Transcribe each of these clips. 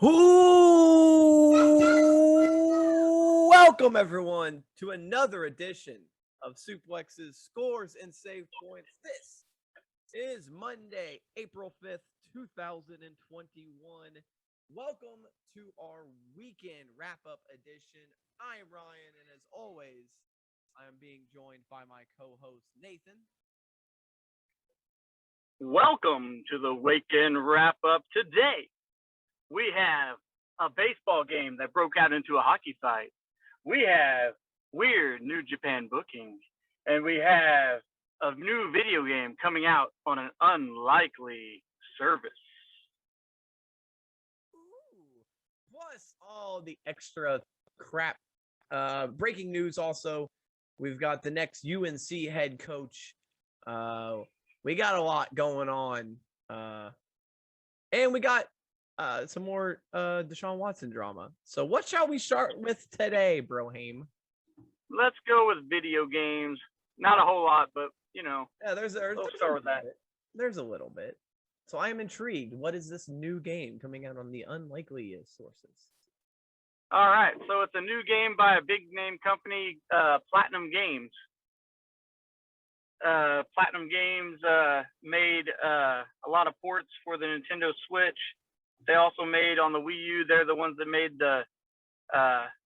Welcome everyone to another edition of Suplexes, Scores, and Save Points. This is Monday, April 5th, 2021. Welcome to our weekend wrap-up edition. I am Ryan, and as always, I am being joined by my co-host, Nathan. Welcome to the weekend wrap-up. Today, we have a baseball game that broke out into a hockey fight. We have weird New Japan bookings, and we have a new video game coming out on an unlikely service. Ooh. Plus all the extra crap. Breaking news also, we've got the next UNC head coach. We got a lot going on. And we got some more Deshaun Watson drama. So what shall we start with today, Broham? Let's go with video games. Not a whole lot, but, Yeah, there's let's start with that. There's a little bit. So I am intrigued. What is this new game coming out on the unlikeliest sources? All right, so it's a new game by a big name company, Platinum Games. Platinum Games made a lot of ports for the Nintendo Switch. They also made on the Wii U. They're the ones that made the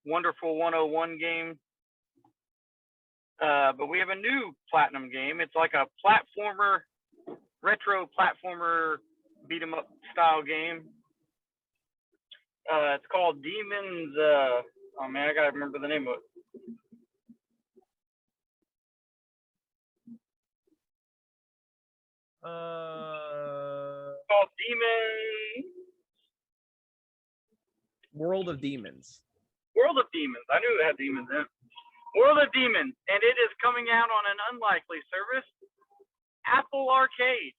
Wonderful 101 game. But we have a new Platinum game. It's like a platformer, retro platformer beat 'em up style game. It's called Demons. Oh man, I gotta remember the name of it. It's called Demons. World of Demons. World of Demons. I knew it had demons in it. World of Demons, and it is coming out on an unlikely service, Apple Arcade.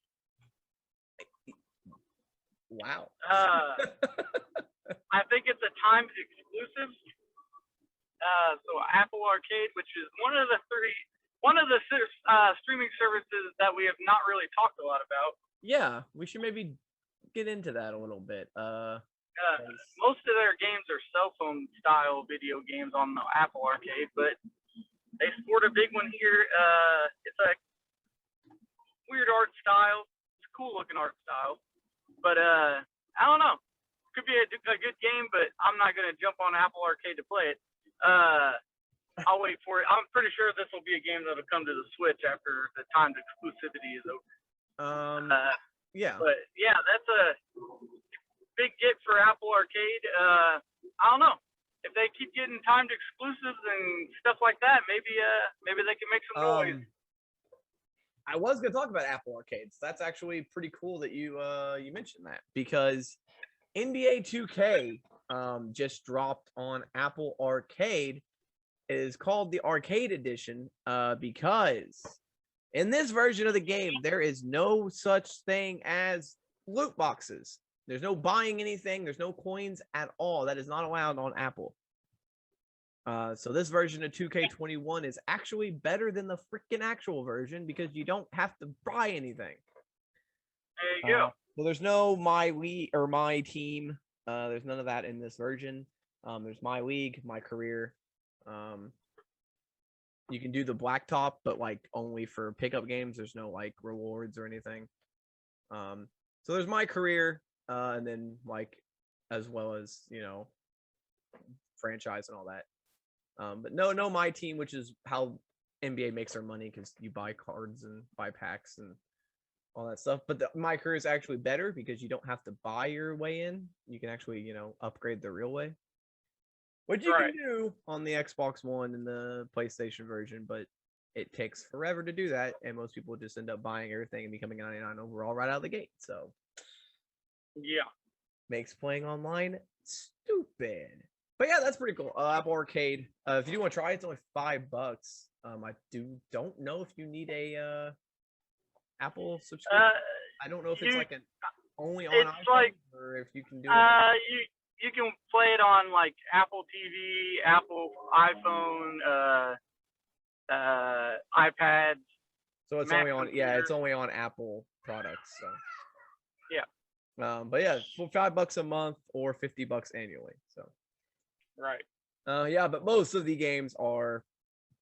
Wow. I think it's a timed exclusive. So Apple Arcade, which is one of the streaming services that we have not really talked a lot about. Yeah, we should maybe get into that a little bit. Most of their games are cell phone style video games on the Apple Arcade, but they sport a big one here. It's a weird art style. It's a cool looking art style, but I don't know. Could be a good game, but I'm not gonna jump on Apple Arcade to play it. I'll wait for it. I'm pretty sure this will be a game that'll come to the Switch after the timed exclusivity is over. Yeah. But yeah, that's a big get for Apple Arcade. I don't know. If they keep getting timed exclusives and stuff like that, maybe they can make some noise. I was gonna talk about Apple Arcades. That's actually pretty cool that you mentioned that, because NBA 2K just dropped on Apple Arcade. It is called the Arcade Edition because in this version of the game there is no such thing as loot boxes. There's no buying anything. There's no coins at all. That is not allowed on Apple. So this version of 2K21 is actually better than the freaking actual version because you don't have to buy anything. There you go. So there's no my league or my team. There's none of that in this version. There's my league, my career. You can do the blacktop, but like only for pickup games. There's no like rewards or anything. So there's my career. And then like as well as franchise and all that, but no my team, which is how NBA makes their money, because you buy cards and buy packs and all that stuff. But my career is actually better because you don't have to buy your way in. You can actually upgrade the real way, which you can do on the Xbox One and the PlayStation version, but it takes forever to do that, and most people just end up buying everything and becoming 99 overall right out of the gate. So yeah, makes playing online stupid. But yeah, that's pretty cool. Apple Arcade. If you do want to try it, it's only $5. I don't know if you need a Apple subscription. I don't know if it's like an only on iPhone, or if you can do it. You can play it on like Apple TV, Apple iPhone, iPads. So it's only on it's only on Apple products. So yeah. But yeah, for $5 a month or $50 annually. So Right. yeah, but most of the games are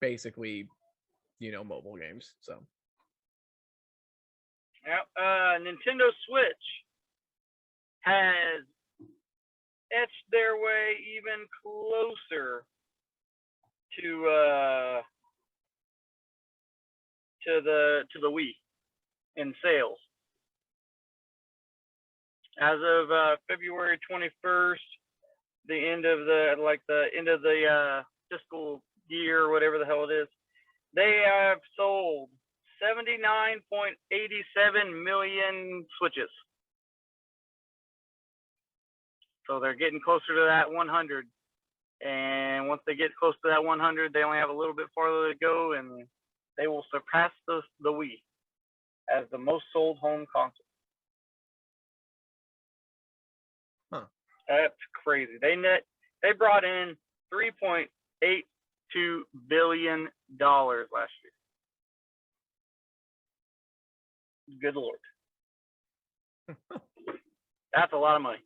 basically, mobile games. So Yep. Nintendo Switch has etched their way even closer to the Wii in sales. As of February 21st, the end of the fiscal year or whatever the hell it is, they have sold 79.87 million Switches. So they're getting closer to that 100. And once they get close to that 100, they only have a little bit farther to go, and they will surpass the Wii as the most sold home console. Huh. That's crazy. They brought in $3.82 billion last year. Good Lord. That's a lot of money.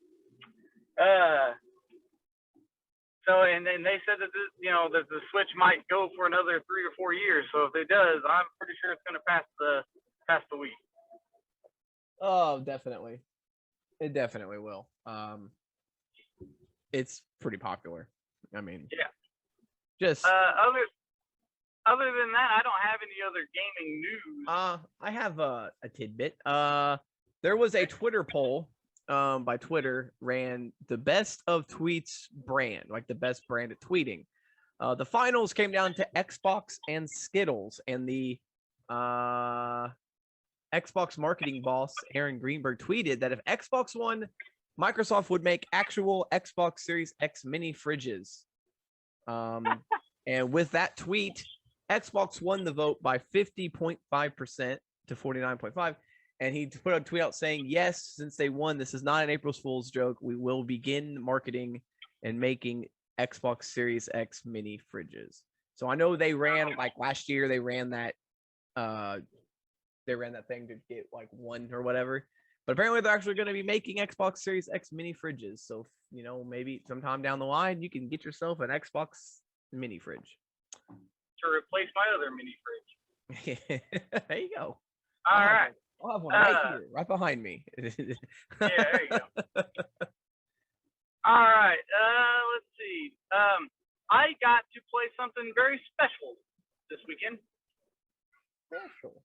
So, and then they said that that the Switch might go for another 3 or 4 years. So if it does, I'm pretty sure it's going to pass the Wii. Oh, definitely. It definitely will. It's pretty popular. I mean, yeah. Just other than that, I don't have any other gaming news. I have a tidbit. There was a Twitter poll by Twitter, ran the best of tweets brand, like the best brand at tweeting. The finals came down to Xbox and Skittles, and the Xbox marketing boss Aaron Greenberg tweeted that if Xbox won, Microsoft would make actual Xbox Series X mini fridges. And with that tweet, Xbox won the vote by 50.5% to 49.5%. And he put a tweet out saying, yes, since they won, this is not an April Fool's joke. We will begin marketing and making Xbox Series X mini fridges. So I know they ran, like last year, they ran that thing to get like one or whatever. But apparently they're actually going to be making Xbox Series X mini fridges. So, maybe sometime down the line, you can get yourself an Xbox mini fridge. To replace my other mini fridge. There you go. All right. I'll have one right here, right behind me. Yeah, there you go. All right. Let's see. I got to play something very special this weekend. Special?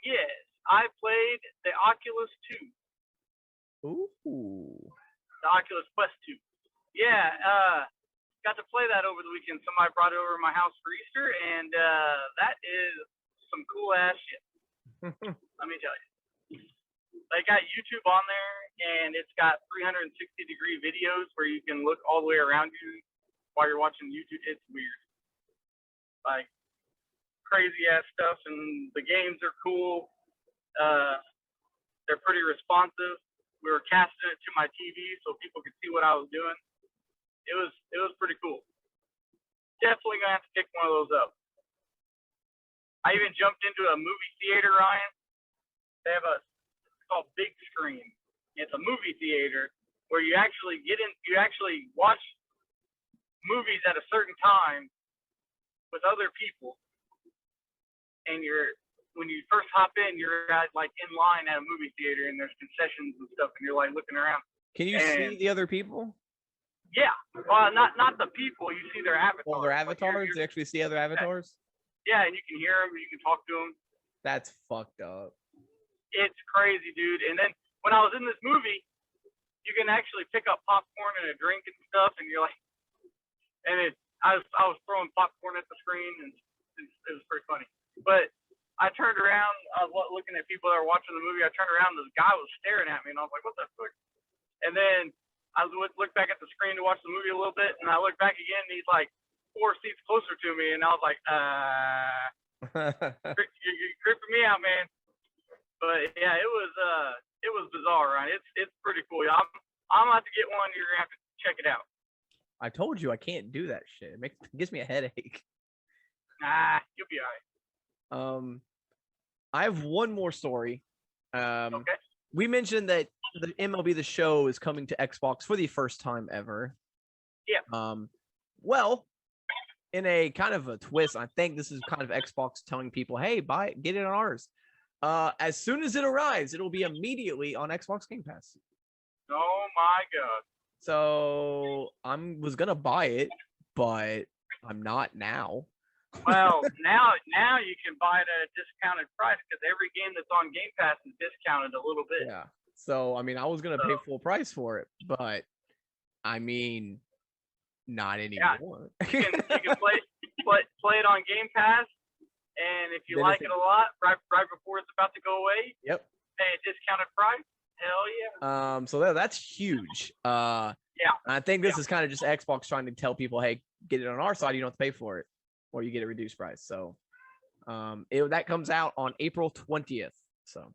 Yes. I played the Oculus 2. Ooh. The Oculus Quest 2. Yeah. Got to play that over the weekend. Somebody brought it over to my house for Easter, and that is some cool ass shit. Let me tell you. They got YouTube on there, and it's got 360-degree videos where you can look all the way around you while you're watching YouTube. It's weird. Like, crazy ass stuff, and the games are cool. They're pretty responsive. We were casting it to my TV so people could see what I was doing. It was pretty cool. Definitely gonna have to pick one of those up. I even jumped into a movie theater, Ryan. They have it's called Big Screen. It's a movie theater where you actually watch movies at a certain time with other people, and when you first hop in, you're like in line at a movie theater, and there's concessions and stuff, and you're like looking around. Can you see the other people? Yeah, not the people. You see their avatars. Well, their avatars. Like you actually see other avatars. Yeah, and you can hear them. You can talk to them. That's fucked up. It's crazy, dude. And then when I was in this movie, you can actually pick up popcorn and a drink and stuff, and you're like, I was throwing popcorn at the screen, and it was pretty funny. But I turned around, I was looking at people that were watching the movie. I turned around, and this guy was staring at me, and I was like, what the fuck? And then I looked back at the screen to watch the movie a little bit, and I looked back again, and he's like 4 seats closer to me, and I was like, you're creeping me out, man. But yeah, it was bizarre, right? It's pretty cool. I'm gonna have to get one. You're gonna have to check it out. I told you I can't do that shit. It gives me a headache. Nah, you'll be all right. I have one more story. Okay. we mentioned that the MLB The Show is coming to Xbox for the first time ever. Yeah. Well, in a kind of a twist, I think this is kind of Xbox telling people, "Hey, get it on ours." As soon as it arrives, it'll be immediately on Xbox Game Pass. Oh my God. So was gonna buy it, but I'm not now. Well, now you can buy it at a discounted price because every game that's on Game Pass is discounted a little bit. Yeah. So I mean, I was gonna pay full price for it, but I mean, not anymore. You can play it on Game Pass, and if you Then like it a lot, right before it's about to go away, Yep. pay a discounted price. Hell yeah. So that's huge. Yeah. I think this is kind of just Xbox trying to tell people, hey, get it on our side, you don't have to pay for it, or you get a reduced price. So that comes out on April 20th. So hell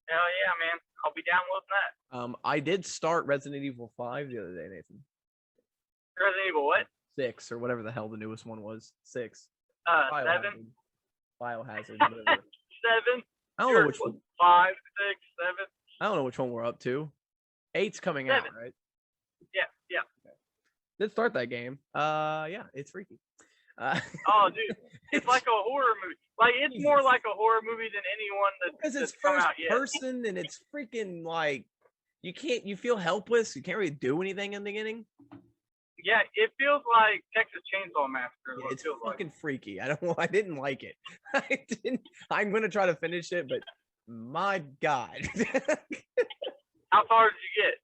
yeah, man. I'll be downloading that. I did start Resident Evil 5 the other day, Nathan. Resident Evil what? 6 or whatever the hell the newest one was. 6. 7. Biohazard. 7. I don't know which one. 5, 6, 7. I don't know which one we're up to. 8's coming out, right? Yeah. Okay. Did start that game. Yeah, it's freaky. Oh, dude, it's like a horror movie. Like it's more like a horror movie than anyone because it's come first out yet. person and it's freaking like you feel helpless. You can't really do anything in the beginning. Yeah, it feels like Texas Chainsaw Massacre. Yeah, it's fucking freaky. I didn't like it. I'm gonna try to finish it, but my God. How far did you get?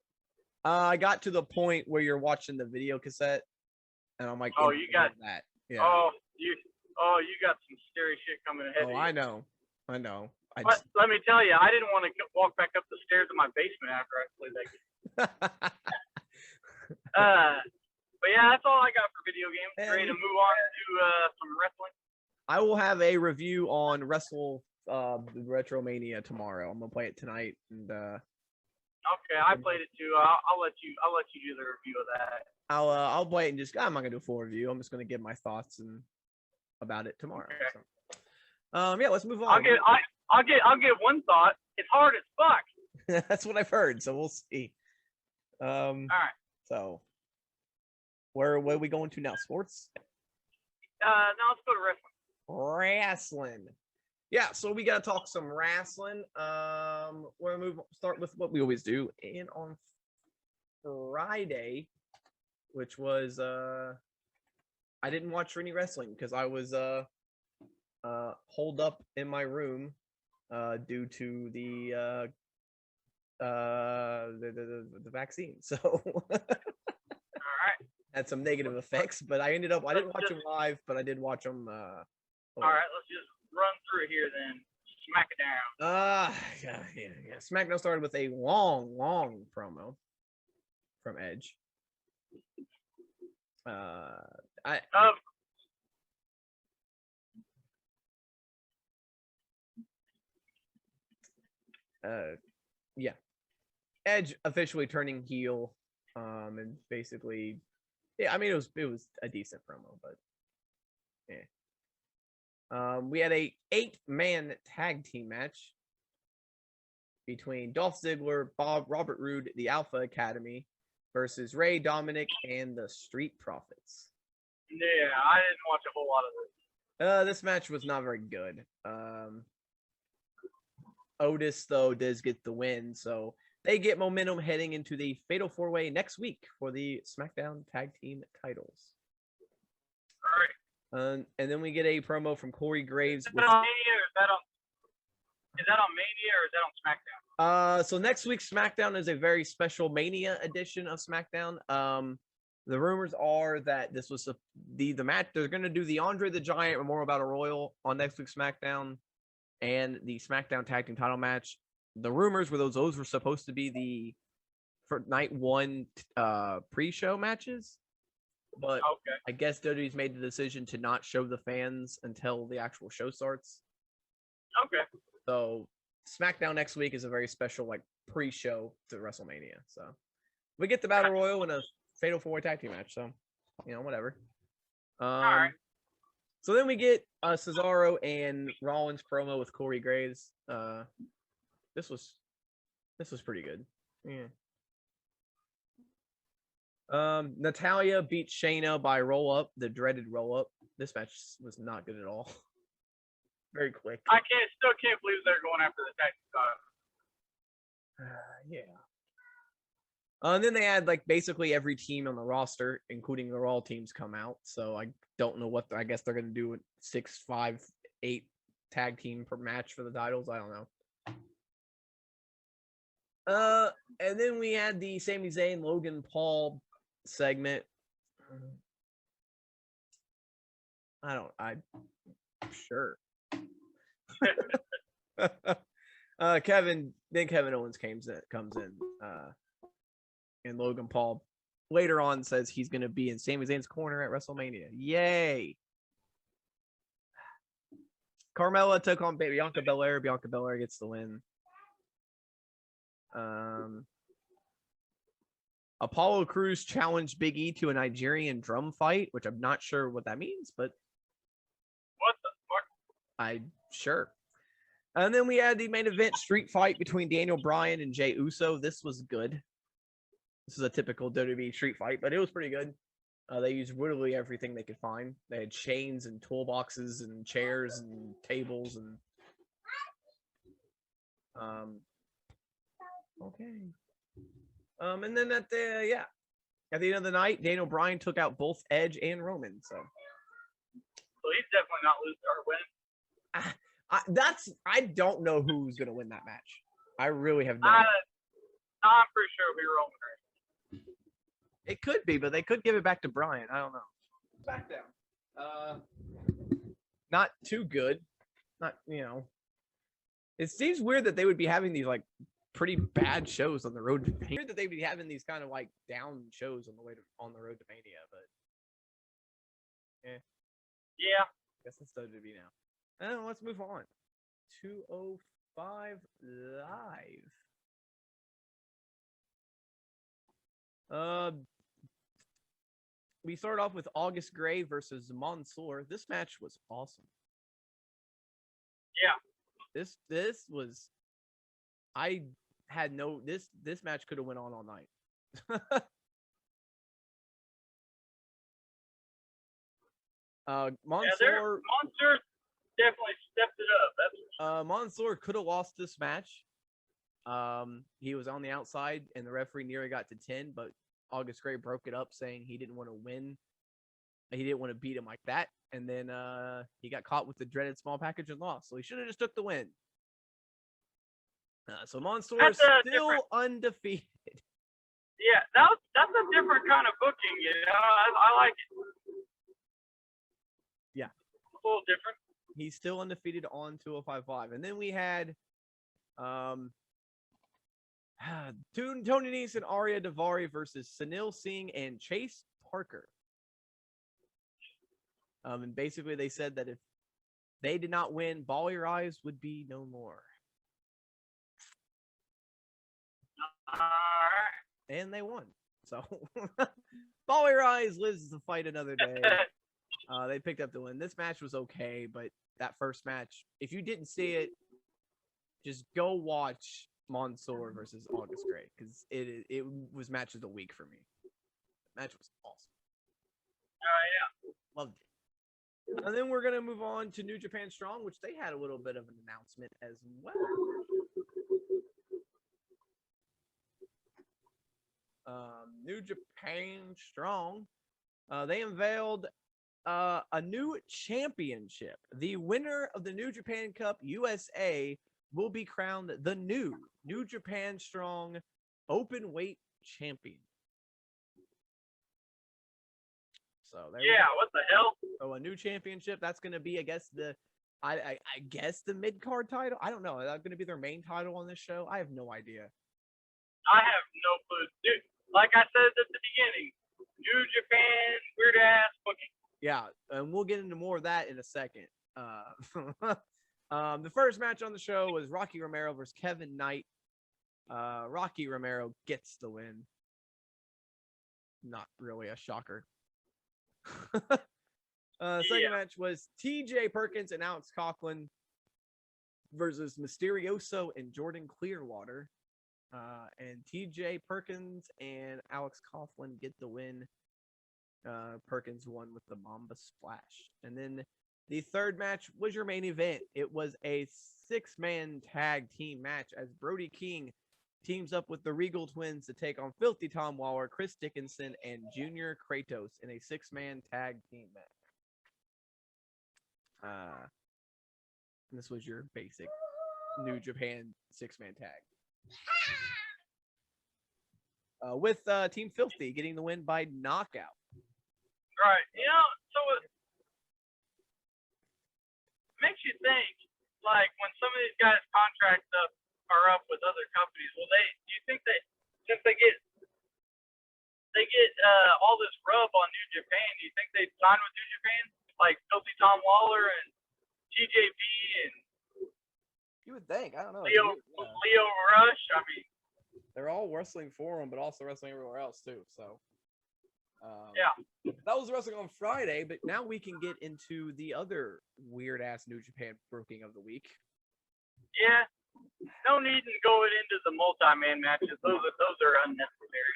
I got to the point where you're watching the video cassette, and I'm like, oh, you got that. Yeah. Oh, you got some scary shit coming ahead. Oh, I know. Let me tell you, I didn't want to walk back up the stairs of my basement after I played that game. But yeah, that's all I got for video games. Ready to move on to some wrestling. I will have a review on Retromania tomorrow. I'm gonna play it tonight, and okay, I played it too. I'll let you do the review of that. I'll play it and I'm not gonna do a full review. I'm just gonna give my thoughts about it tomorrow. Okay. So. Yeah, let's move on. I'll get one thought. It's hard as fuck. That's what I've heard. So we'll see. All right. So where are we going to now? Sports? Now let's go to wrestling. Wrestling. Yeah, so we gotta talk some wrestling. We're gonna start with what we always do. And on Friday, which was I didn't watch any wrestling because I was holed up in my room due to the vaccine. So all right. Had some negative effects, but I didn't watch them live, but I did watch them all right, let's just run through here then. Smackdown. Yeah. Smackdown started with a long promo from Edge. Yeah. Edge officially turning heel, and basically, yeah. I mean, it was a decent promo, but yeah. We had a 8-man tag team match between Dolph Ziggler, Robert Roode, the Alpha Academy, versus Ray, Dominic, and the Street Profits. Yeah, I didn't watch a whole lot of this. This match was not very good. Otis, though, does get the win, so they get momentum heading into the Fatal 4-Way next week for the SmackDown Tag Team titles. All right. And then we get a promo from Corey Graves. Is that on Mania or is that on Mania or is that on SmackDown? So next week's SmackDown is a very special Mania edition of SmackDown. The rumors are that this was the match. They're going to do the Andre the Giant Memorial Battle Royal on next week's SmackDown, and the SmackDown Tag Team Title match. The rumors were those were supposed to be for night 1 pre-show matches. But okay. I guess WWE's made the decision to not show the fans until the actual show starts. Okay. So SmackDown next week is a very special pre-show to WrestleMania. So we get the Battle Royal and a Fatal 4-Way tag team match. So whatever. All right. So then we get Cesaro and Rollins promo with Corey Graves. This was This was pretty good. Yeah. Natalia beat Shayna by roll up, the dreaded roll up. This match was not good at all. Very quick. I still can't believe they're going after the tag title. Yeah. And then they had like basically every team on the roster, including the Raw teams, come out. So I don't know what I guess they're gonna do with 6, 5, 8 tag team per match for the titles. I don't know. And then we had the Sami Zayn, Logan Paul segment. Sure. Kevin Owens comes in. And Logan Paul later on says he's going to be in Sami Zayn's corner at WrestleMania. Yay! Carmella took on Bianca Belair. Bianca Belair gets the win. Apollo Crews challenged Big E to a Nigerian drum fight, which I'm not sure what that means, but what the fuck? Sure. And then we had the main event street fight between Daniel Bryan and Jey Uso. This was good. This is a typical WWE street fight, but it was pretty good. They used literally everything they could find. They had chains and toolboxes and chairs and tables and okay. And then at the end of the night, Daniel Bryan took out both Edge and Roman. So he's definitely not losing or winning. I don't know who's gonna win that match. I really have no. I'm pretty sure it'll be Roman Reigns. It could be, but they could give it back to Bryan. I don't know. Smackdown. Not too good. Not It seems weird that they would be having these like pretty bad shows on the road to Mania. Weird that they'd be having these kind of like down shows on the road to Mania, but yeah. I guess it's WWE now. And let's move on. 205 Live. We start off with August Gray versus Monsoor. This match was awesome. Yeah. This was. I had no. This match could have went on all night. Monsoor. Monsoor definitely stepped it up. That's Monsoor could have lost this match. He was on the outside, and the referee nearly got to 10, but August Gray broke it up, saying he didn't want to win. He didn't want to beat him like that, and then he got caught with the dreaded small package and lost. So he should have just took the win. So Monsoor is still undefeated. Yeah, that's a different kind of booking. I like it. Yeah, a little different. He's still undefeated on 205 Live, and then we had Tony Nese and Arya Daivari versus Sunil Singh and Chase Parker. And basically they said that if they did not win, Ball Your Eyes would be no more. And they won. So Ball Your Eyes lives to fight another day. They picked up the win. This match was okay, but that first match, if you didn't see it, just go watch Monsoor versus August Gray, because it was match of the week for me. The match was awesome. Yeah. Loved it. And then we're gonna move on to New Japan Strong, which they had a little bit of an announcement as well. New Japan Strong, they unveiled a new championship. The winner of the New Japan Cup USA will be crowned the new New Japan Strong open weight champion. So what the hell? So a new championship. That's going to be, I guess I guess the mid card title. I don't know. Is that going to be their main title on this show? I have no idea. I have no clue, dude. Like I said at the beginning, New Japan weird ass booking. Yeah, and we'll get into more of that in a second. The first match on the show was Rocky Romero versus Kevin Knight. Rocky Romero gets the win. Not really a shocker. Second match was TJ Perkins and Alex Coughlin versus Mysterioso and Jordan Clearwater. And TJ Perkins and Alex Coughlin get the win. Perkins won with the Mamba Splash. And then the third match was your main event. It was a 6-man tag team match as Brody King teams up with the Regal Twins to take on Filthy Tom Waller, Chris Dickinson, and Junior Kratos in a 6-man tag team match. And this was your basic New Japan 6-man tag. With Team Filthy getting the win by knockout. Right. So it makes you think, like, when some of these guys' contracts are up with other companies, do you think that since they get all this rub on New Japan, do you think they'd sign with New Japan? Like Filthy Tom Waller and TJP and You would think. I don't know. Leo Rush. I mean, they're all wrestling for them, but also wrestling everywhere else too. So, yeah, that was wrestling on Friday. But now we can get into the other weird ass New Japan booking of the week. Yeah, no need in going into the multi-man matches. Those are unnecessary.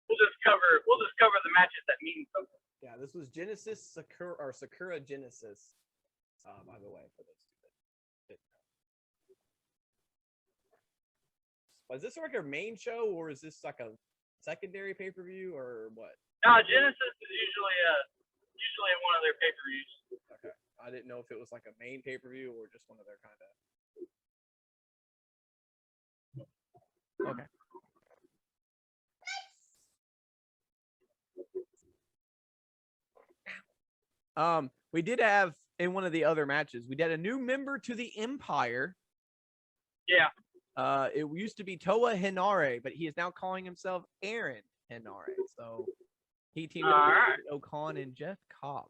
We'll just cover the matches that mean something. Yeah, this was Genesis Sakura Genesis. By the way, for those two. Was this like our main show, or is this like a secondary pay-per-view, or what? No, Genesis is usually one of their pay-per-views. Okay, I didn't know if it was like a main pay-per-view or just one of their kind of. Okay. We did have in one of the other matches, we did a new member to the Empire. Yeah. It used to be Toa Henare, but he is now calling himself Aaron Henare. So he teamed up with Okan and Jeff Cobb.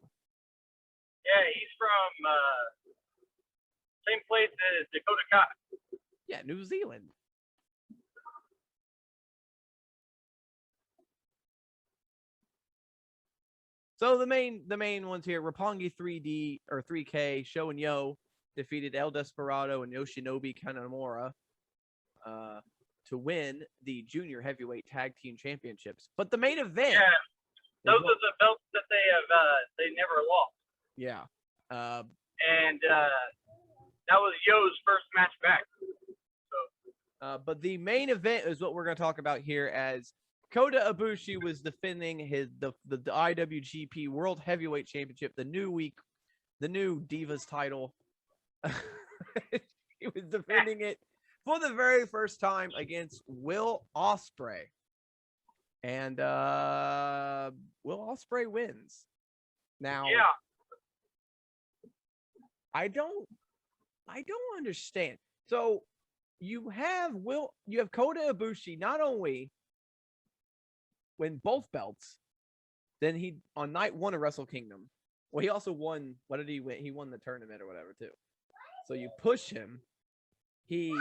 Yeah, he's from same place as Dakota Kai. Yeah, New Zealand. So the main ones here, Roppongi 3D or 3K, Sho and Yo defeated El Desperado and Yoshinobu Kanemaru to win the junior heavyweight tag team championships. But the main event, those are the belts that they never lost. Yeah. And that was Yo's first match back. So. But the main event is what we're going to talk about here, as Kota Ibushi was defending the IWGP World Heavyweight Championship, the new Divas title. He was defending it for the very first time against Will Ospreay. And Will Ospreay wins. Now, I don't understand. So you have Kota Ibushi not only win both belts, then he on night 1 of Wrestle Kingdom. Well, he also won. What did he win? He won the tournament or whatever too. So you push him. He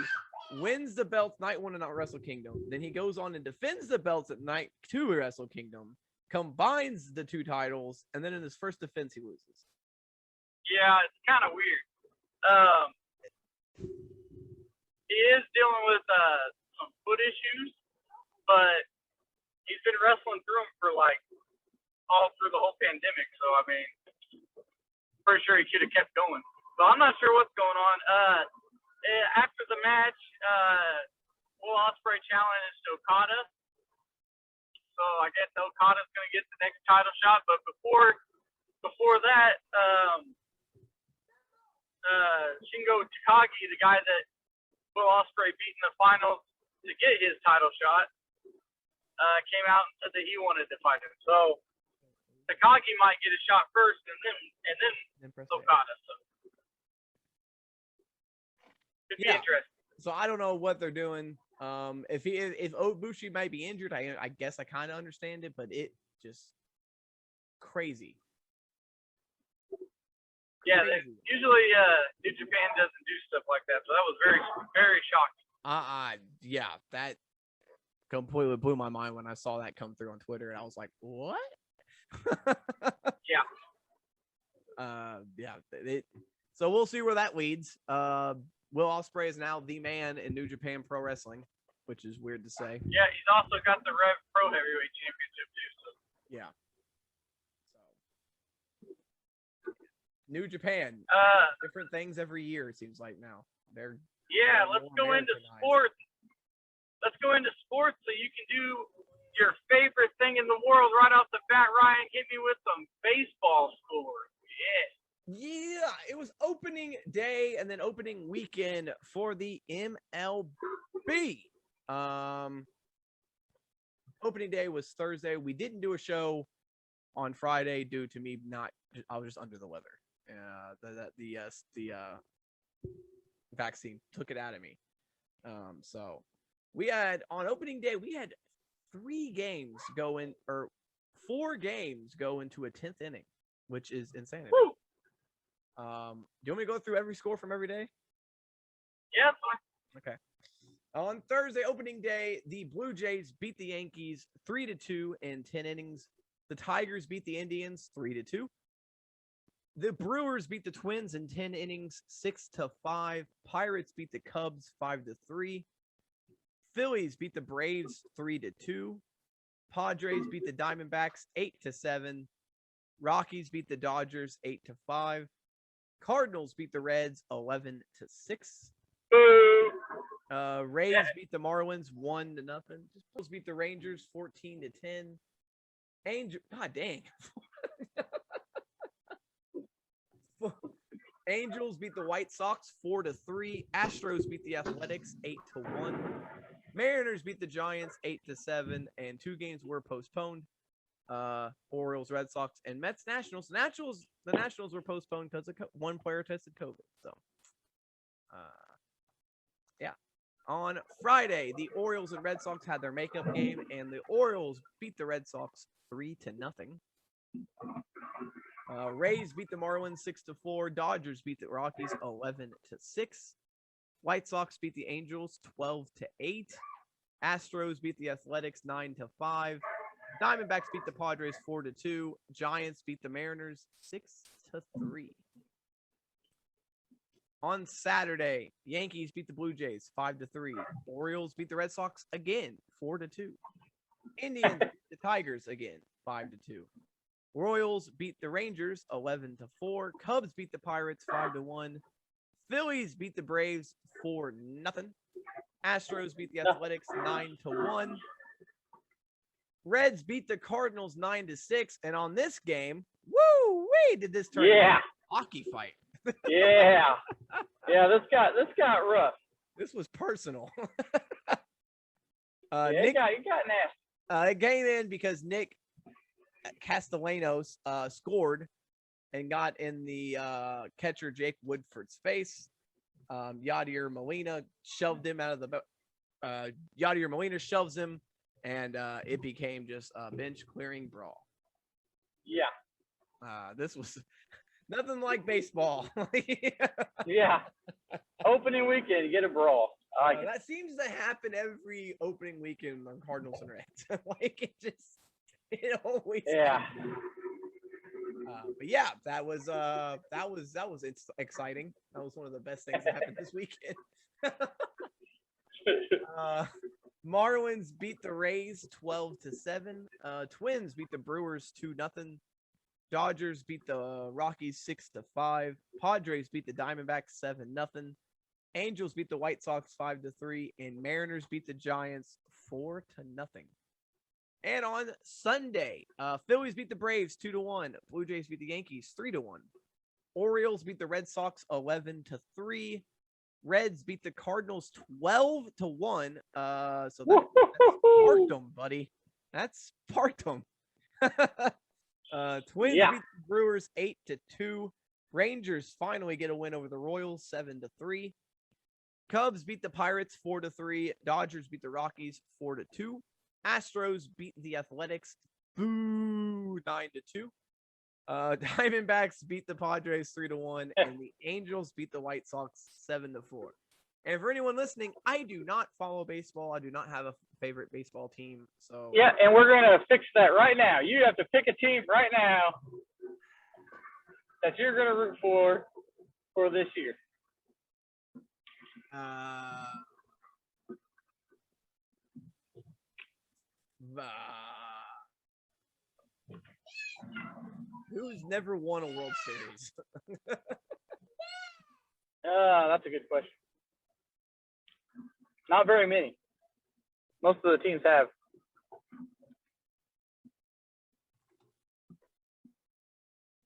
wins the belts night 1 of Wrestle Kingdom. Then he goes on and defends the belts at night 2 of Wrestle Kingdom. Combines the 2 titles, and then in his first defense, he loses. Yeah, it's kind of weird. He is dealing with some foot issues, but he's been wrestling through them for like all through the whole pandemic. So I mean, pretty sure he should have kept going. But I'm not sure what's going on. After the match, Will Ospreay challenged Okada. So I guess Okada's going to get the next title shot. But before that, Shingo Takagi, the guy that Will Ospreay beat in the finals to get his title shot, came out and said that he wanted to fight him. So Takagi might get a shot first, and then Okada. So could be interesting. So I don't know what they're doing. If Ibushi might be injured, I guess I kind of understand it, but it just crazy. Yeah, usually New Japan doesn't do stuff like that, so that was very, very shocking. Yeah, that completely blew my mind when I saw that come through on Twitter, and I was like, what? Yeah. So we'll see where that leads. Will Ospreay is now the man in New Japan Pro Wrestling. which is weird to say. Yeah, he's also got the Rev Pro Heavyweight Championship too. So. Yeah. So New Japan. Different things every year, it seems like now. Let's go into sports. Let's go into sports so you can do your favorite thing in the world right off the bat. Ryan, hit me with some baseball scores. Yeah, it was opening day and then opening weekend for the MLB. Opening day was Thursday. We didn't do a show on Friday due to me I was just under the weather. The vaccine took it out of me. So we had on opening day, we had 4 games go into a 10th inning, which is insanity. Woo! Do you want me to go through every score from every day? Yeah, fine. Okay. On Thursday, opening day, the Blue Jays beat the Yankees 3-2 in 10 innings. The Tigers beat the Indians 3-2. The Brewers beat the Twins in 10 innings 6-5. Pirates beat the Cubs 5-3. Phillies beat the Braves 3-2. Padres beat the Diamondbacks 8-7. Rockies beat the Dodgers 8-5. Cardinals beat the Reds 11-6. Rays beat the Marlins 1-0. Bulls beat the Rangers 14-10. God dang. Angels beat the White Sox 4-3. Astros beat the Athletics 8-1. Mariners beat the Giants 8-7, and 2 games were postponed. Orioles, Red Sox, and Mets, Nationals. The Nationals were postponed because one player tested COVID. So, yeah. On Friday, the Orioles and Red Sox had their makeup game, and the Orioles beat the Red Sox 3-0. Rays beat the Marlins 6-4. Dodgers beat the Rockies 11-6. White Sox beat the Angels 12-8. Astros beat the Athletics 9-5. Diamondbacks beat the Padres 4-2. Giants beat the Mariners 6-3. On Saturday, Yankees beat the Blue Jays 5-3. Orioles beat the Red Sox again 4-2. Indians beat the Tigers again 5-2. Royals beat the Rangers 11-4. Cubs beat the Pirates 5-1. Phillies beat the Braves 4-0. Astros beat the Athletics 9-1. Reds beat the Cardinals 9-6. And on this game, did this turn into a hockey fight. Yeah, this got rough. This was personal. It got nasty. It came in because Nick Castellanos scored and got in the catcher Jake Woodford's face. Yadier Molina shoved him out of the Yadier Molina shoves him, and it became just a bench clearing brawl. Yeah. This was nothing like baseball. Yeah. Opening weekend, you get a brawl. That seems to happen every opening weekend on Cardinals and Reds. It always happens. But yeah, that was exciting. That was one of the best things that happened this weekend. Marlins beat the Rays 12-7. Twins beat the Brewers 2-0. Dodgers beat the Rockies 6-5. Padres beat the Diamondbacks 7-0. Angels beat the White Sox 5-3, and Mariners beat the Giants 4-0. And on Sunday, Phillies beat the Braves 2-1. Blue Jays beat the Yankees 3-1. Orioles beat the Red Sox 11-3. Reds beat the Cardinals 12-1. So that's Sparkdom, buddy. That's Sparkdom. Twins beat the Brewers 8-2. Rangers finally get a win over the Royals 7-3. Cubs beat the Pirates 4-3. Dodgers beat the Rockies 4-2. Astros beat the Athletics 9-2. Diamondbacks beat the Padres 3-1, and the Angels beat the White Sox 7-4. And for anyone listening, I do not follow baseball. I do not have a favorite baseball team. So yeah, and we're gonna fix that right now. You have to pick a team right now that you're gonna root for this year. Who's never won a World Series? That's a good question. Not very many. Most of the teams have.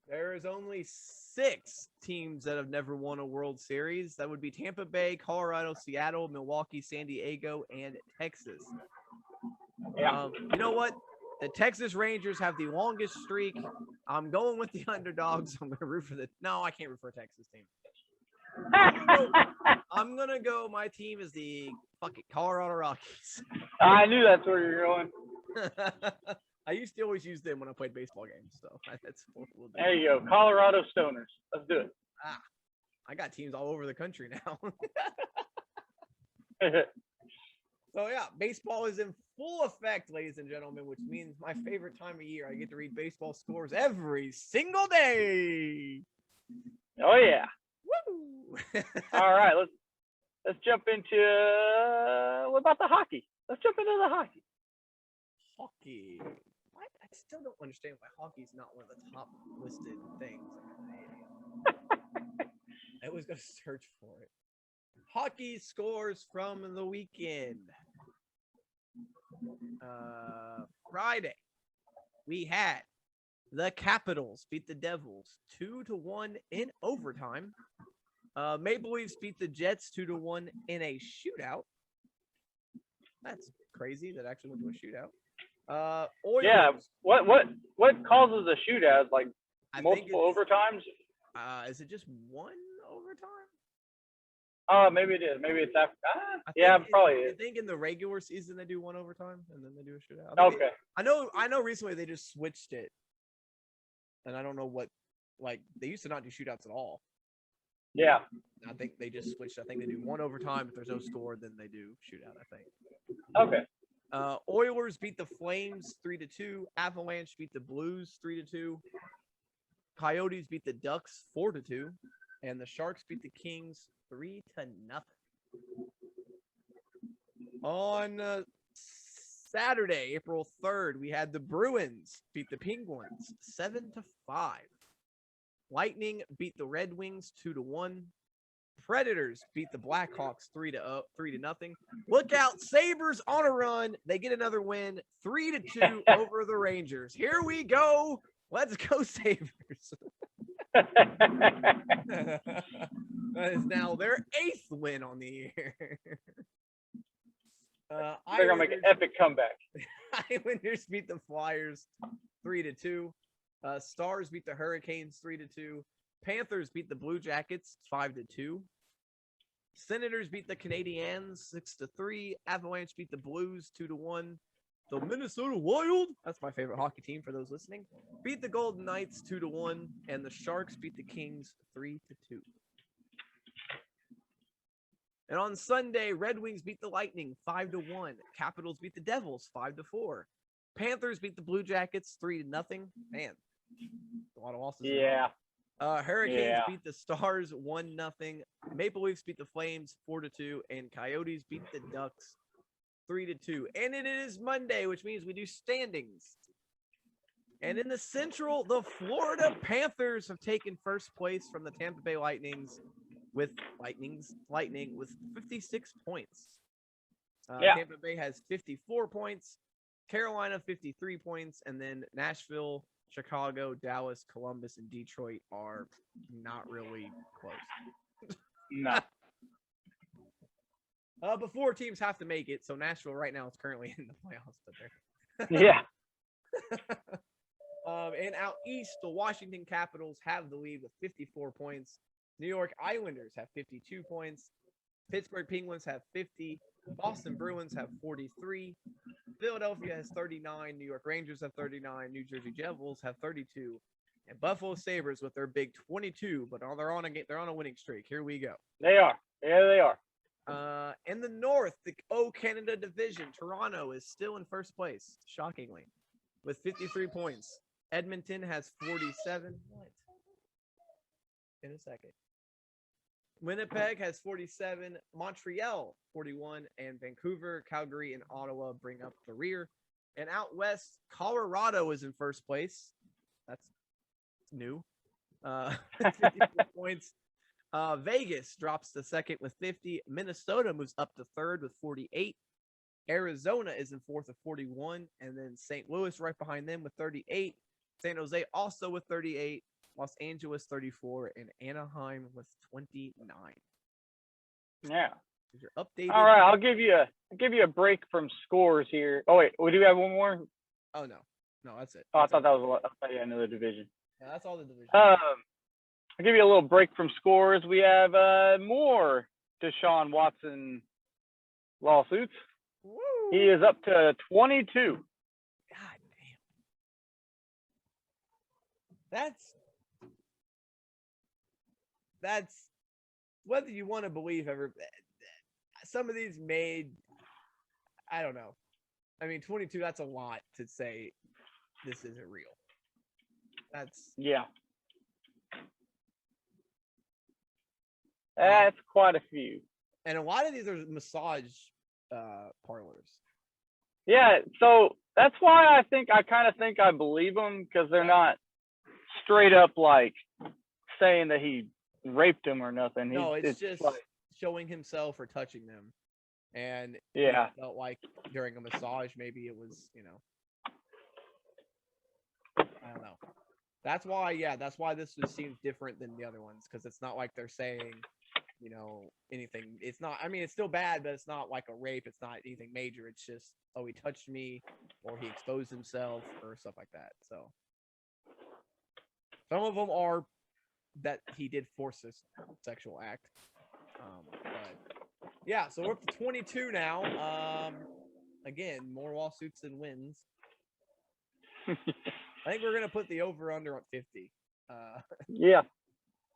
There is only 6 teams that have never won a World Series. That would be Tampa Bay, Colorado, Seattle, Milwaukee, San Diego, and Texas. Yeah. You know what? The Texas Rangers have the longest streak. I'm going with the underdogs. I'm going to root for the – no, I can't root for a Texas team. I'm going to go – my team is the fucking Colorado Rockies. I knew that's where you're going. I used to always use them when I played baseball games, so that's what we'll do. There you go. Colorado Stoners. Let's do it. I got teams all over the country now. So, yeah, baseball is in full effect, ladies and gentlemen, which means my favorite time of year. I get to read baseball scores every single day. Oh, yeah. Woo! All right. Let's jump into what about the hockey? Let's jump into the hockey. Hockey. I still don't understand why hockey's not one of the top listed things. I was going to search for it. Hockey scores from the weekend. Friday, we had the Capitals beat the Devils 2-1 in overtime. Maple Leafs beat the Jets 2-1 in a shootout. That's crazy. That actually went to a shootout. Oilers, yeah. What causes a shootout? Like multiple overtimes? Is it just one overtime? Maybe it is. Maybe it's after. Yeah, probably is. I think in the regular season they do one overtime and then they do a shootout. Okay. I know. Recently they just switched it, and I don't know what. Like they used to not do shootouts at all. Yeah. I think they just switched. I think they do one overtime. If there's no score, then they do shootout. I think. Okay. Oilers beat the Flames 3-2. Avalanche beat the Blues 3-2. Coyotes beat the Ducks 4-2, and the Sharks beat the Kings 3-0. On Saturday, April 3rd, we had the Bruins beat the Penguins 7-5. Lightning beat the Red Wings 2-1. Predators beat the Blackhawks 3-0. Look out, Sabres on a run. They get another win, 3-2 over the Rangers. Here we go. Let's go, Sabres. That is now their 8th win on the year. They're gonna make an epic comeback. Islanders beat the Flyers 3-2. Stars beat the Hurricanes 3-2. Panthers beat the Blue Jackets 5-2. Senators beat the Canadiens 6-3. Avalanche beat the Blues 2-1. The Minnesota Wild, that's my favorite hockey team for those listening, beat the Golden Knights 2-1, and the Sharks beat the Kings 3-2. And on Sunday, Red Wings beat the Lightning 5-1. Capitals beat the Devils 5-4. Panthers beat the Blue Jackets 3-0. Man, a lot of losses. Yeah. Hurricanes beat the Stars 1-0. Maple Leafs beat the Flames 4-2, and Coyotes beat the Ducks 3-2. And it is Monday, which means we do standings. And in the Central, the Florida Panthers have taken first place from the Tampa Bay Lightning with 56 points. Tampa Bay has 54 points, Carolina 53 points, and then Nashville, Chicago, Dallas, Columbus, and Detroit are not really close. No. But 4 teams have to make it, so Nashville right now is currently in the playoffs. But yeah. And out east, the Washington Capitals have the lead with 54 points. New York Islanders have 52 points. Pittsburgh Penguins have 50. Boston Bruins have 43. Philadelphia has 39. New York Rangers have 39. New Jersey Devils have 32. And Buffalo Sabres with their big 22, but they're on a winning streak. Here we go. They are. Yeah, they are. In the North, the Canada division, Toronto is still in first place, shockingly, with 53 points. Edmonton has 47. What? In a second. Winnipeg has 47, Montreal 41, and Vancouver, Calgary, and Ottawa bring up the rear And out west, Colorado is in first place. That's new. 54 points. Vegas drops to second with 50. Minnesota moves up to third with 48. Arizona is in fourth with 41. And then St. Louis right behind them with 38. San Jose also with 38. Los Angeles 34. And Anaheim with 29. Yeah. Your updated. All right, I'll give you a break from scores here. Oh wait, we do have one more. Oh no, that's it. Oh, That's I thought that was a lot. I thought you had another division. Yeah, that's all the division. I'll give you a little break from scores. We have more Deshaun Watson lawsuits. Woo. He is up to 22. God damn. That's whether you want to believe some of these made, I don't know. I mean, 22, that's a lot to say this isn't real. Yeah. That's quite a few. And a lot of these are massage parlors. Yeah, so that's why I kind of think I believe them, because they're not straight up like saying that he raped him or nothing. No, it's just like showing himself or touching them. And yeah, felt like during a massage, maybe it was, I don't know. That's why this just seems different than the other ones, because it's not like they're saying, anything. It's not, I mean, it's still bad, but it's not like a rape. It's not anything major. It's just, oh, he touched me, or he exposed himself, or stuff like that. So some of them are that he did force this sexual act. But yeah, so we're up to 22 now. Again, more lawsuits than wins. I think we're gonna put the over under on 50. Yeah.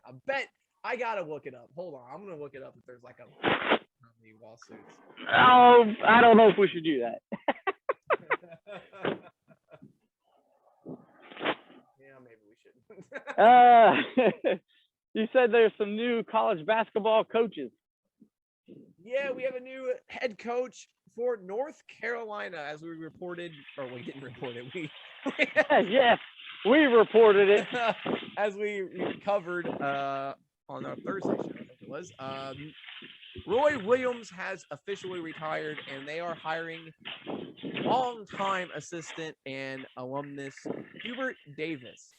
I bet I gotta look it up. Hold on, I'm gonna look it up if there's like how many lawsuits. Oh, I don't know if we should do that. Yeah, maybe we shouldn't. You said there's some new college basketball coaches. Yeah, we have a new head coach for North Carolina, as we reported, or we didn't report it. Yes, we reported it. As we covered on our Thursday show, I think it was. Roy Williams has officially retired, and they are hiring longtime assistant and alumnus Hubert Davis.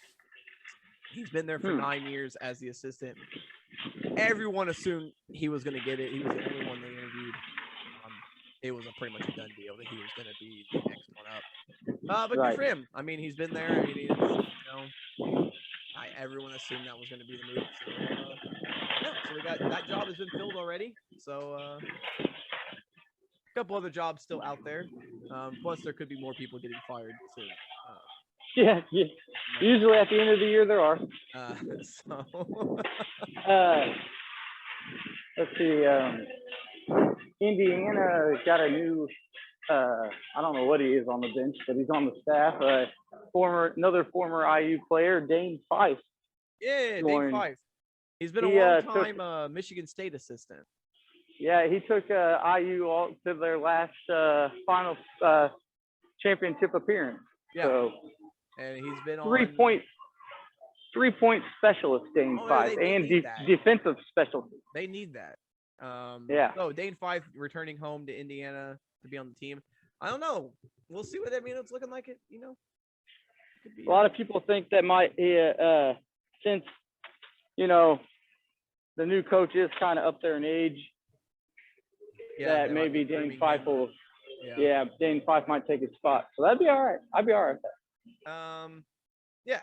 He's been there for 9 years as the assistant. Everyone assumed he was going to get it. He was the only one they interviewed. It was pretty much a done deal that he was going to be the next one up. But good for him. I mean, he's been there. I mean, everyone assumed that was going to be the move. So we got that job has been filled already. So a couple other jobs still out there. Plus, there could be more people getting fired soon. Yeah. Usually at the end of the year there are. Let's see. Indiana got a new. I don't know what he is on the bench, but he's on the staff. Another former IU player, Dane Fife. Yeah, Dane Fife. He's been a long time Michigan State assistant. Yeah, he took IU all to their last final championship appearance. Yeah. So, and he's been three-point specialist, Dane Fife, and defensive specialist. They need that. Yeah. So Dane Fife returning home to Indiana to be on the team. I don't know. We'll see what that means. It's looking like it. A lot of people think that might since the new coach is kind of up there in age. Yeah, that maybe Dane Fife will. Yeah, Dane Fife might take his spot. So that'd be all right. I'd be all right with that. Yeah.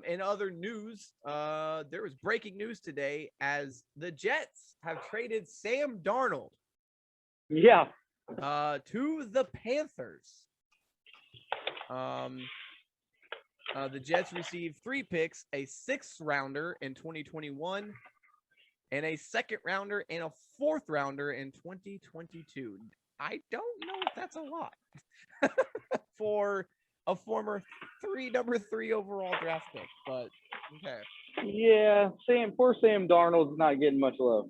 In other news, there was breaking news today as the Jets have traded Sam Darnold. Yeah. To the Panthers. The Jets received 3 picks, a 6th rounder in 2021, and a 2nd rounder and a 4th rounder in 2022. I don't know if that's a lot for a former number 3 overall draft pick, but okay. Yeah, poor Sam Darnold's not getting much love.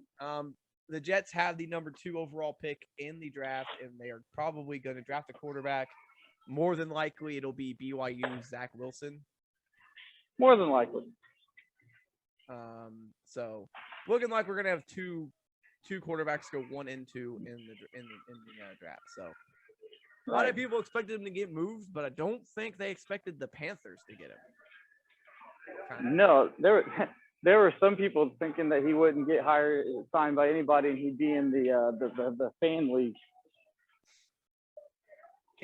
The Jets have the number 2 overall pick in the draft, and they are probably going to draft a quarterback. More than likely, it'll be BYU's Zach Wilson. More than likely. So looking like we're gonna have two quarterbacks go 1 and 2 in the draft. So a lot of people expected him to get moved, but I don't think they expected the Panthers to get him. No, there were some people thinking that he wouldn't get signed by anybody, and he'd be in the fan league.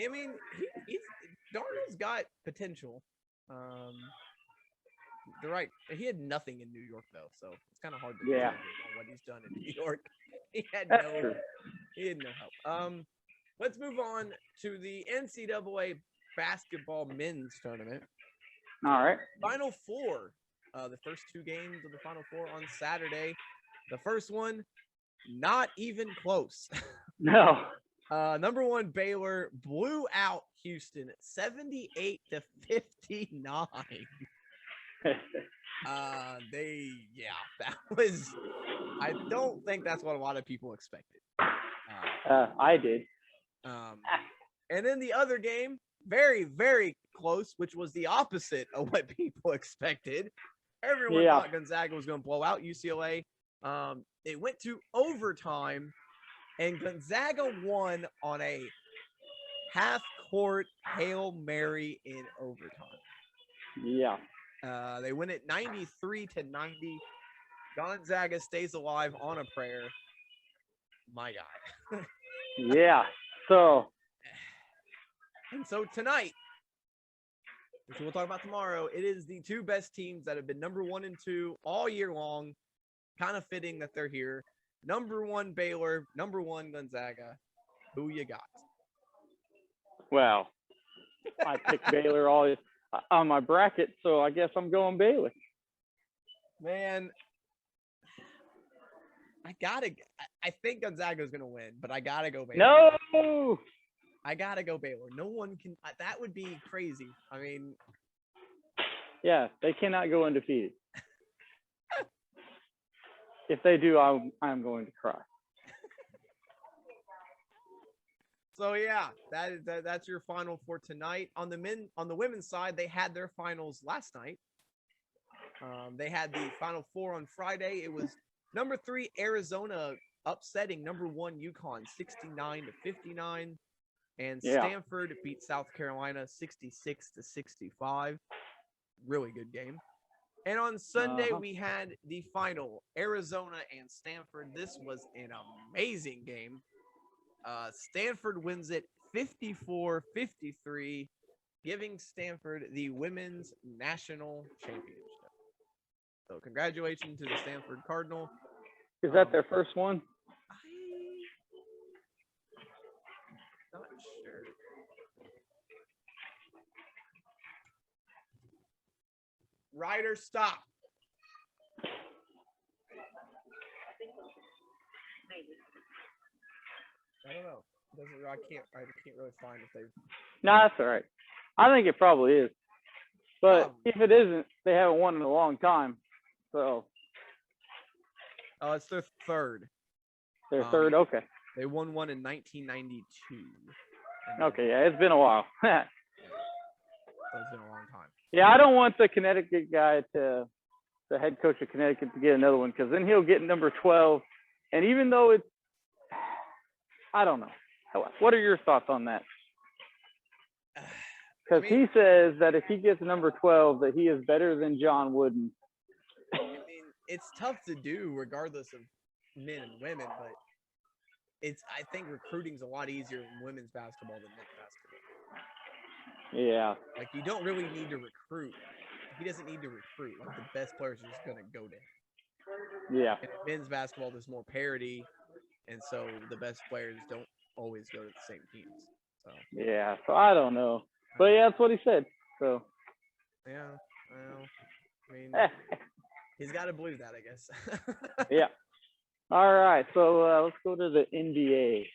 I mean, Darnold's got potential. They're right. He had nothing in New York though, so it's kind of hard to judge on what he's done in New York. He had no help. Let's move on to the NCAA basketball men's tournament. All right. Final Four. The first 2 games of the Final Four on Saturday. The first one, not even close. No. Number 1 Baylor blew out Houston 78-59. That was. I don't think that's what a lot of people expected. I did. And then the other game, very, very close, which was the opposite of what people expected. Everyone thought Gonzaga was going to blow out UCLA. It went to overtime, and Gonzaga won on a half-court Hail Mary in overtime. Yeah. They win it 93-90. Gonzaga stays alive on a prayer. My guy. Yeah. So tonight, which we'll talk about tomorrow, it is the 2 best teams that have been number 1 and 2 all year long. Kind of fitting that they're here. Number 1 Baylor, number 1 Gonzaga. Who you got? Well, I picked Baylor all on my bracket, so I guess I'm going Baylor. Man, I think Gonzaga is going to win, but I got to go Baylor. No! I got to go Baylor. No one can – that would be crazy. I mean – yeah, they cannot go undefeated. If they do, I'm going to cry. So yeah, that's your final for tonight. On the women's side, they had their finals last night. They had the Final Four on Friday. It was number 3 Arizona upsetting number 1 UConn 69-59, and Stanford beat South Carolina 66-65. Really good game. And on Sunday, we had the final, Arizona and Stanford. This was an amazing game. Stanford wins it 54-53, giving Stanford the women's national championship. So congratulations to the Stanford Cardinal. Is that their first one? I'm not sure. Ryder, stop. I don't know. I can't really find if they've. No, that's all right. I think it probably is. But if it isn't, they haven't won in a long time. So. Oh, it's their third. Their third? Okay. They won one in 1992. Okay, yeah, it's been a while. So it's been a long time. Yeah, I don't want the Connecticut guy the head coach of Connecticut, to get another one, because then he'll get number 12. And even though it's, I don't know. What are your thoughts on that? Because he says that if he gets number 12, that he is better than John Wooden. I mean, it's tough to do regardless of men and women, but I think recruiting's a lot easier in women's basketball than men's basketball. Yeah. Like, you don't really need to recruit. He doesn't need to recruit. Like, the best players are just going to go to him. Yeah. And in men's basketball, there's more parity, and so the best players don't always go to the same teams. So. Yeah, so I don't know. But yeah, that's what he said. So. Yeah, well, I mean, he's got to believe that, I guess. Yeah. All right, so let's go to the NBA.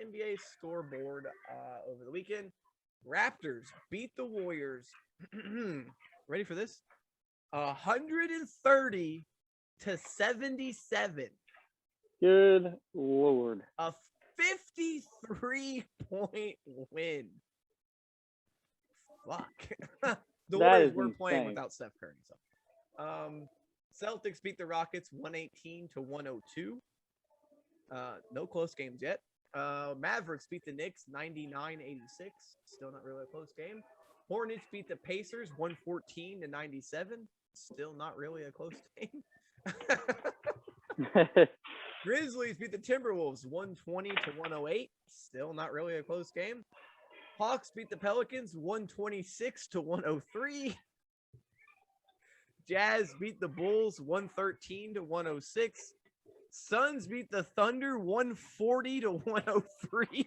NBA scoreboard over the weekend. Raptors beat the Warriors. Ready for this? 130-77. Good Lord. A 53-point win. fuck. The That Warriors is were playing insane. without Steph Curry. So, Celtics beat the Rockets 118 to 102. No close games yet. Mavericks beat the Knicks 99-86. Still not really a close game. Hornets beat the Pacers 114 to 97. Still not really a close game. Grizzlies beat the Timberwolves 120 to 108. Still not really a close game. Hawks beat the Pelicans 126 to 103. Jazz beat the Bulls 113 to 106. Suns beat the Thunder 140 to 103.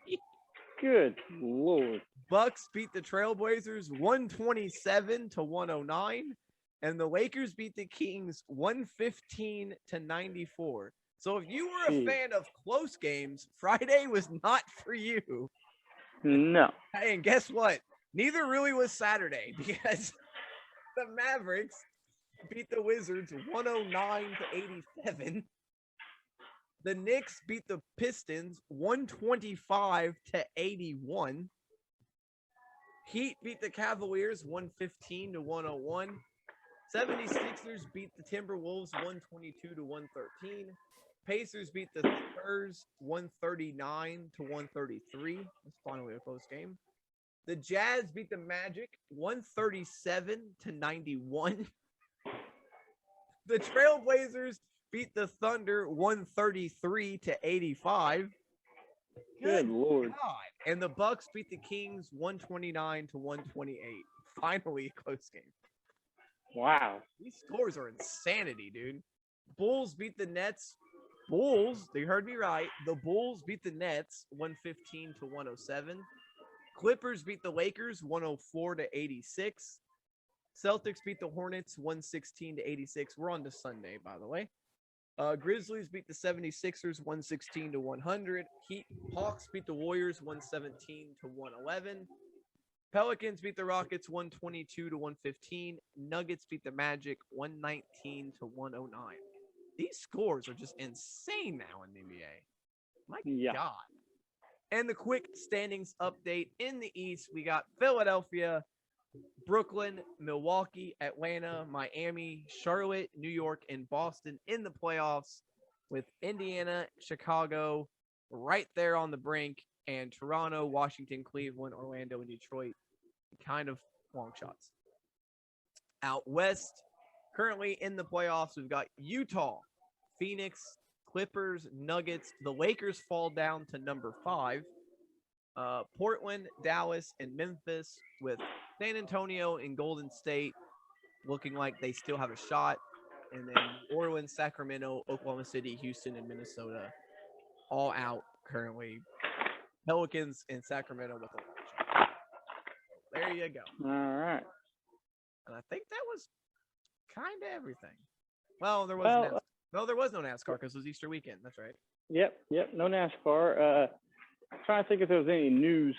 Good Lord. Bucks beat the Trailblazers 127 to 109. And the Lakers beat the Kings 115 to 94. So if you were a Jeez. fan of close games, Friday was not for you. No. Hey, and guess what? Neither really was Saturday because the Mavericks beat the Wizards 109 to 87. The Knicks beat the Pistons 125 to 81. Heat beat the Cavaliers 115 to 101. 76ers beat the Timberwolves 122 to 113. Pacers beat the Spurs 139 to 133. It's finally a close game. The Jazz beat the Magic 137 to 91. The Trailblazers beat the Thunder 133 to 85. Good Lord. God. And the Bucks beat the Kings 129 to 128. Finally a close game. Wow. These scores are insanity, dude. Bulls beat the Nets. Bulls, they heard me right. The Bulls beat the Nets 115 to 107. Clippers beat the Lakers 104 to 86. Celtics beat the Hornets 116 to 86. We're on to Sunday, by the way. Grizzlies beat the 76ers 116 to 100. Hawks beat the Warriors 117 to 111. Pelicans beat the Rockets 122 to 115. Nuggets beat the Magic 119 to 109. These scores are just insane now in the NBA. My God. And the quick standings update in the East, we got Philadelphia, Brooklyn, Milwaukee, Atlanta, Miami, Charlotte, New York, and Boston in the playoffs, with Indiana, Chicago right there on the brink, and Toronto, Washington, Cleveland, Orlando, and Detroit kind of long shots. Out west, currently in the playoffs, we've got Utah, Phoenix, Clippers, Nuggets. The Lakers fall down to number 5. Portland, Dallas, and Memphis, with San Antonio and Golden State looking like they still have a shot. And then New Orleans, Sacramento, Oklahoma City, Houston, and Minnesota all out currently. Pelicans and Sacramento with a long shot. There you go. All right. And I think that was kind of everything. Well, there was there was no NASCAR because it was Easter weekend. That's right. Yep. No NASCAR. Trying to think if there was any news.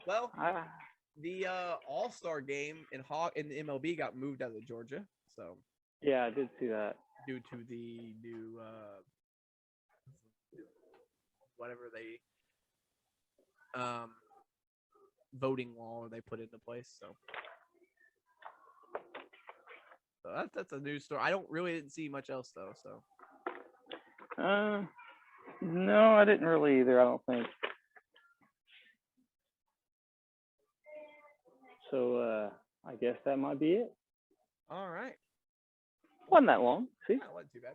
Well, the All-Star game in the MLB got moved out of Georgia. So yeah, I did see that. Due to the new whatever they voting law they put into place. So that's a news story. I didn't see much else though. So no, I didn't really either. I don't think. So I guess that might be it. all right. Wasn't that long. See? That wasn't too bad.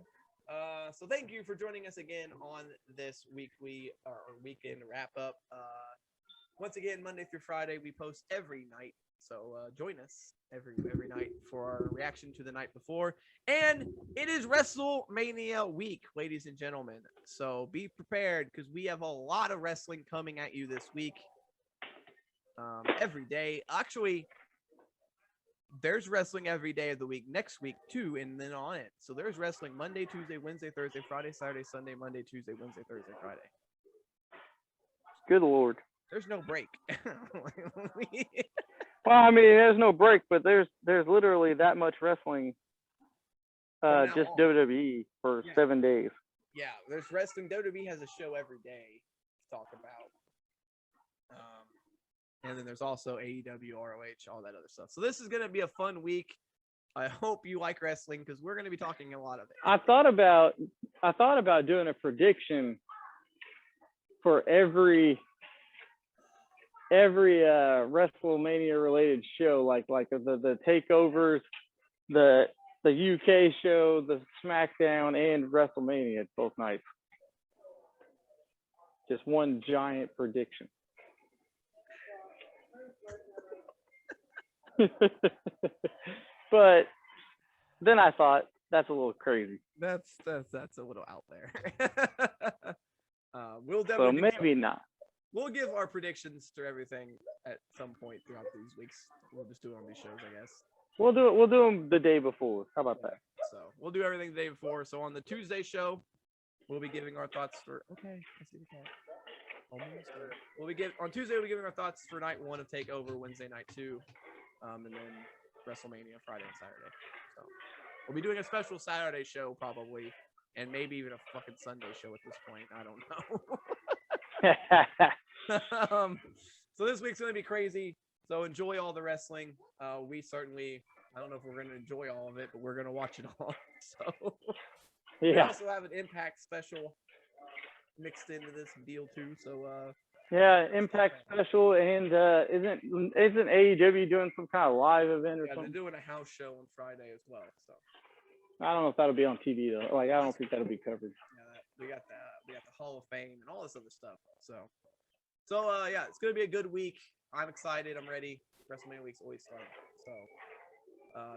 So thank you for joining us again on this weekly or weekend wrap up. Once again, Monday through Friday, we post every night. So join us every night for our reaction to the night before. And it is WrestleMania week, ladies and gentlemen. So be prepared because we have a lot of wrestling coming at you this week. Every day. Actually, there's wrestling every day of the week next week too, and then on it. So there's wrestling Monday, Tuesday, Wednesday, Thursday, Friday, Saturday, Sunday, Monday, Tuesday, Wednesday, Thursday, Friday. Good Lord. There's no break. Well, I mean, there's no break, but there's literally that much wrestling From now just on. WWE for Yeah. 7 days. Yeah, there's wrestling. WWE has a show every day to talk about. And then there's also AEW, ROH, all that other stuff. So this is going to be a fun week. I hope you like wrestling because we're going to be talking a lot of it. I thought about doing a prediction for every WrestleMania related show, like the takeovers, the UK show, the Smackdown, and WrestleMania both nights. Just one giant prediction. But then I thought that's a little crazy. That's a little out there. We'll So definitely maybe not. We'll give our predictions to everything at some point throughout these weeks. We'll just do it on these shows, I guess. We'll do them the day before. How about that? So we'll do everything the day before. So on the Tuesday show, we'll be giving our thoughts for. Okay, I see the cat. On Tuesday we'll be giving our thoughts for night 1 of Takeover, Wednesday night 2, and then WrestleMania Friday and Saturday. So we'll be doing a special Saturday show probably, and maybe even a fucking Sunday show at this point. I don't know. So this week's gonna be crazy. So enjoy all the wrestling. We certainly, I don't know if we're gonna enjoy all of it, but we're gonna watch it all. So we Yeah. also have an Impact special mixed into this deal too. So Yeah, Impact special, and isn't AEW doing some kind of live event or yeah, they're something? doing a house show on Friday as well. So I don't know if that'll be on TV though. Like I don't think that'll be covered. yeah, we got the Hall of Fame and all this other stuff. So yeah, it's gonna be a good week. I'm excited. I'm ready. WrestleMania week's always fun. So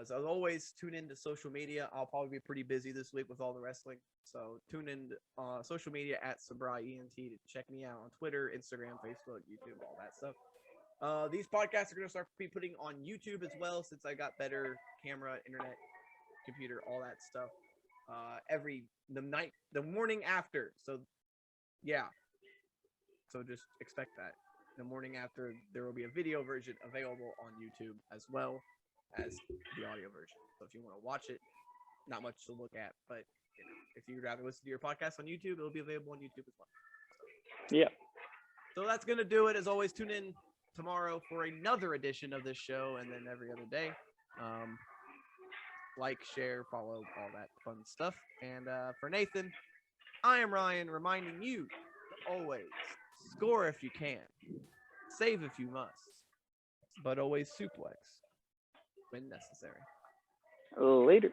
as always, tune in to social media. I'll probably be pretty busy this week with all the wrestling. So tune in to social media at SabraiENT to check me out on Twitter, Instagram, Facebook, YouTube, all that stuff. These podcasts are going to start be putting on YouTube as well since I got better camera, internet, computer, all that stuff. The morning after. So yeah. So just expect that. The morning after, there will be a video version available on YouTube as well as the audio version. So if you want to watch it, not much to look at, but if you'd rather listen to your podcast on YouTube, it'll be available on YouTube as well. Yeah. So that's going to do it. As always, tune in tomorrow for another edition of this show, and then every other day. Like, share, follow, all that fun stuff. And for Nathan, I am Ryan, reminding you to always score if you can, save if you must, but always suplex when necessary. Later.